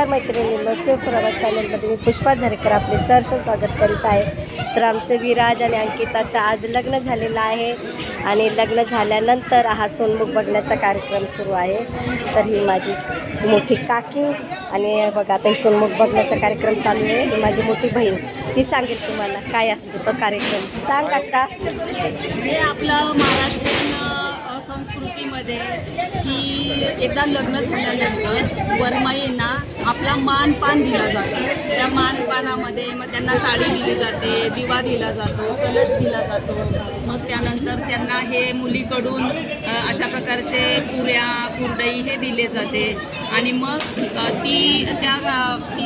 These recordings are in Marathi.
मैत्रिणींनो, शिवप्रभात चॅनलमध्ये मी पुष्पा झरकर आपले सहर्ष स्वागत करीत आहे. तर आमचं विराज आणि अंकिताचं आज लग्न झालेलं आहे आणि लग्न झाल्यानंतर हा सोनमुख बघण्याचा कार्यक्रम सुरू आहे. तर ही माझी मोठी काकी आणि बघा आता ही सोनमुख बघण्याचा कार्यक्रम चालू आहे. ही माझी मोठी बहीण, ती सांगेल तुम्हाला काय असतो तो कार्यक्रम. सांग अक्का. हे आपलं महाराष्ट्रीयन संस्कृतीमध्ये की एकदा लग्न झाल्यानंतर वरमाईंना आपला मानपान दिला जातो. त्या मानपानामध्ये मग त्यांना साडी दिली जाते, दिवा दिला जातो, कलश दिला जातो. मग त्यानंतर त्यांना हे मुलीकडून अशा प्रकारचे पुऱ्या कुरडई हे दिले जाते आणि मग ती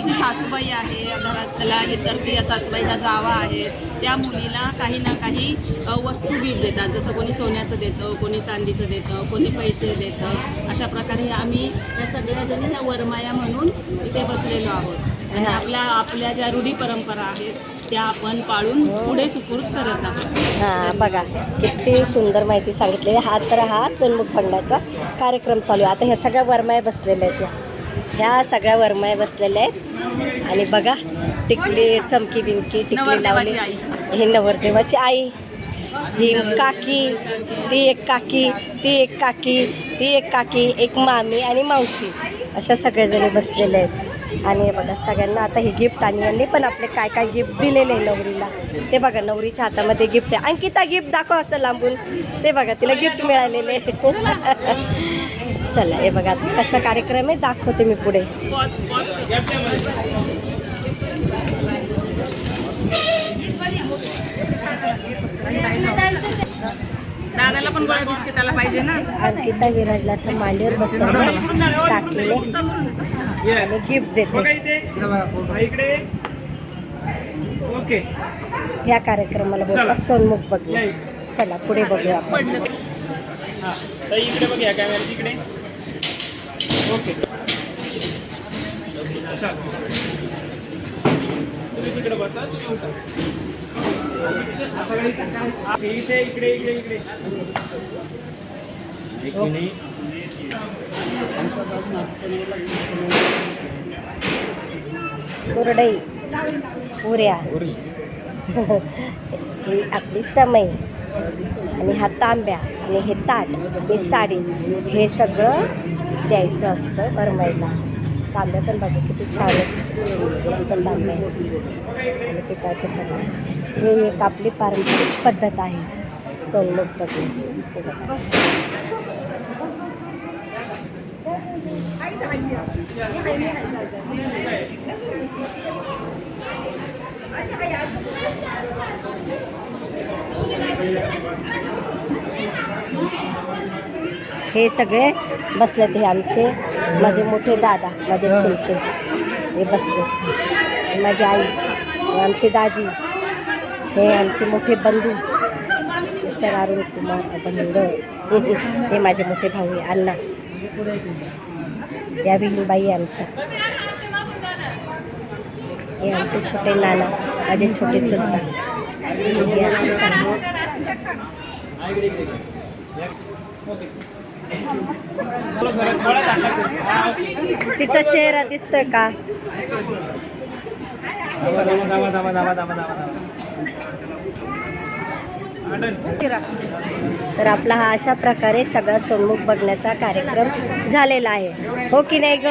जी सासूबाई आहे घरातला इतर ती सासूबाईला जावा आहे त्या मुलीला काही ना काही वस्तू गिफ्ट देतात. जसं कोणी सोन्याचं देतं, कोणी चांदीचं देतं, कोणी पैसे देतं. अशा प्रकारे आम्ही या सगळ्याजणी ह्या वरमाया म्हणून इथे बसलेलो आहोत आणि आपल्या ज्या रूढी परंपरा आहेत त्या आपण पाळून पुढे सुपूर्द करत आहोत. हां बघा किती सुंदर माहिती सांगितली. हा सोनमुख बघण्याचा कार्यक्रम चालू आहे. आता ह्या सगळ्या वरमाया बसलेल्या आहेत, ह्या सगळ्या वरमाया बसलेल्या आहेत आणि बघा टिकली चमकी बिमकी टिकली लावली. हे नवरदेवाची आई, ही काकी, ती एक काकी, ती एक काकी, ती एक काकी, एक मामी आणि मावशी, अशा सगळेजणी बसलेले आहेत. आणि बघा सगळ्यांना आता हे गिफ्ट आणि यांनी पण आपले काय काय गिफ्ट दिलेले आहे नवरीला. ते बघा नवरीच्या हातामध्ये गिफ्ट आहे. अंकिता गिफ्ट दाखव असं लांबून. ते बघा तिला गिफ्ट मिळालेले. चला हे बघा कसा कार्यक्रम आहे दाखवते मी पुढे. दादाला पण गोळ्या बिस्किट आला पाहिजे ना. अंकिता विराजला असं मांडीवर बसवलं टाकलेले आणि गिफ्ट देते. ह्या कार्यक्रमाला बोलतात सोनमुख बघूया. चला पुढे बघूया आपण. इकडे बघ, या कॅमेरा इकडे. ओके तुम्ही तिकडे बसा, तुम्ही उठा. इथे इकडे इकडे इकडे कुरडई पुऱ्या ही आपली समय आणि हा तांब्या आणि हे ताट, ही साडी, हे सगळं द्यायचं असतं वरमाईला. तांब्या पण बघा किती छान आहे, मस्त तांब्या आणि पिठाचे सगळं. हे एक आपली पारंपरिक पद्धत आहे सोनमुख बघणं. हे बघा हे सगळे बसलेत. हे आमचे माझे मोठे दादा, माझे चुलते हे बसले. माझी आई, हे आमचे दाजी, हे आमचे मोठे बंधू मिस्टर अरुण कुमार अभंग, हे माझे मोठे भाऊ आहे अण्णा, या बहीणबाई आमच्या, हे आमचे छोटे नाना, माझे छोटे चुलता, हे आमच्या. तिचा चेहरा दिसतोय का? तर आपला हा अशा प्रकारे सगळा सोनमुख बघण्याचा कार्यक्रम झालेला आहे, हो की नाही ग?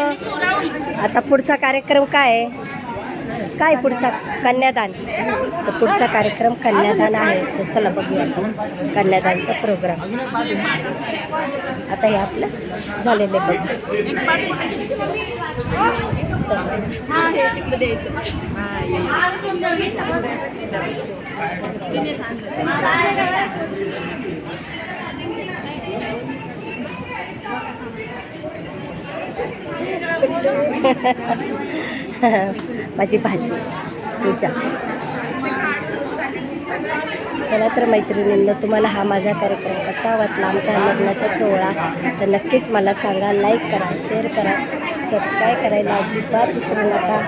आता पुढचा कार्यक्रम काय आहे? काय पुढचा? कन्यादान. तर पुढचा कार्यक्रम कन्यादान आहे. तर चला बघूया आपण कन्यादानचा प्रोग्राम. आता हे आपलं झालेलं आहे बघ. माझी भाजी पूजा. चला तर मैत्रिणींना, तुम्हाला हा माझा कार्यक्रम कसा वाटला, आमचा लग्नाचा सोहळा, तर नक्कीच मला सांगा. लाईक करा, शेअर करा, सबस्क्राईब करायला अजिबात विसरू नका.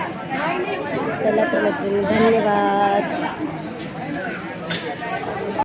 चला तर मैत्रिणी, धन्यवाद.